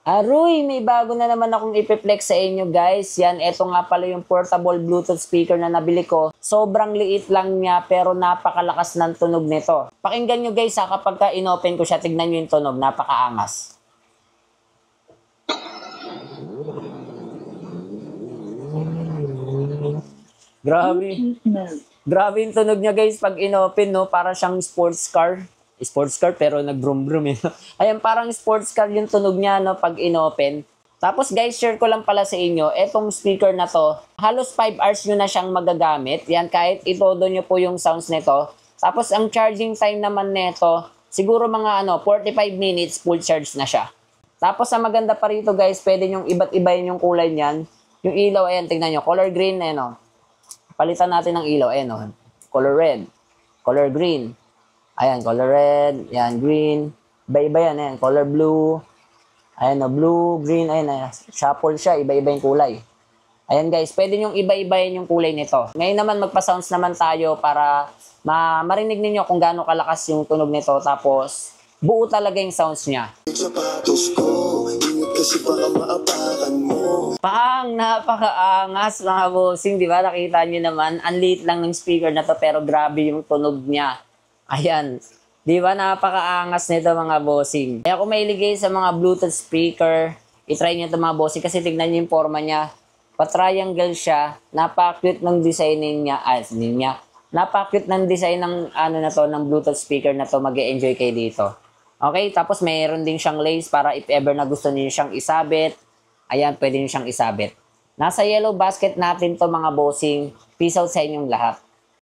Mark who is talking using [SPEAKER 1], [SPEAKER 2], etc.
[SPEAKER 1] Aroy, may bago na naman akong ipiplex sa inyo guys. Yan, eto nga pala yung portable Bluetooth speaker na nabili ko. Sobrang liit lang niya pero napakalakas ng tunog nito. Pakinggan nyo guys ha, kapag ka inopen ko siya, tignan nyo yung tunog, napakaangas. Grabe. Grabe yung tunog niya guys pag inopen, no? Para siyang sports car. Sports car pero nag-brum-brum eh. Ayan, parang sports car yung tunog niya, no? Pag inopen. Tapos guys, share ko lang pala sa inyo, etong speaker na to, halos 5 hours nyo na siyang magagamit. Yan, kahit itodo nyo po yung sounds nito. Tapos ang charging time naman nito, siguro mga 45 minutes full charge na siya. Tapos ang maganda pa rito guys, pwede nyong iba't ibayin yung kulay niyan. Yung ilaw, ayan, tingnan nyo, color green, ayan o. Palitan natin ng ilaw, ayan o. Color red, color green. Ayan, color red, ayan, green. Iba-iba yan, ayan, color blue. Ayan, blue, green, ayan, shuffle siya, iba-iba yung kulay. Ayan guys, pwede nyong iba-ibayin yung kulay nito. Ngayon naman, magpa-sounds naman tayo para marinig ninyo kung gaano kalakas yung tunog nito. Tapos, buo talaga yung sounds niya. Napakaangas mga bossing, di ba? Nakita nyo naman, ang liit lang ng speaker na to pero grabe yung tunog niya. Ayan. Di ba? Napakaangas nito mga bossing. Kaya kung mailigay sa mga Bluetooth speaker, itry nyo ito mga bossing kasi tignan nyo yung forma niya. Pa-triangle siya. Napaka-cute ng design niya. Napaka-cute ng design ng ng Bluetooth speaker na to. Mag-e-enjoy kayo dito. Okay, tapos mayroon din siyang lace para if ever na gusto niyo siyang isabit. Ayan, pwede niyo siyang isabit. Nasa yellow basket natin to mga bossing. Peace out sa inyong lahat.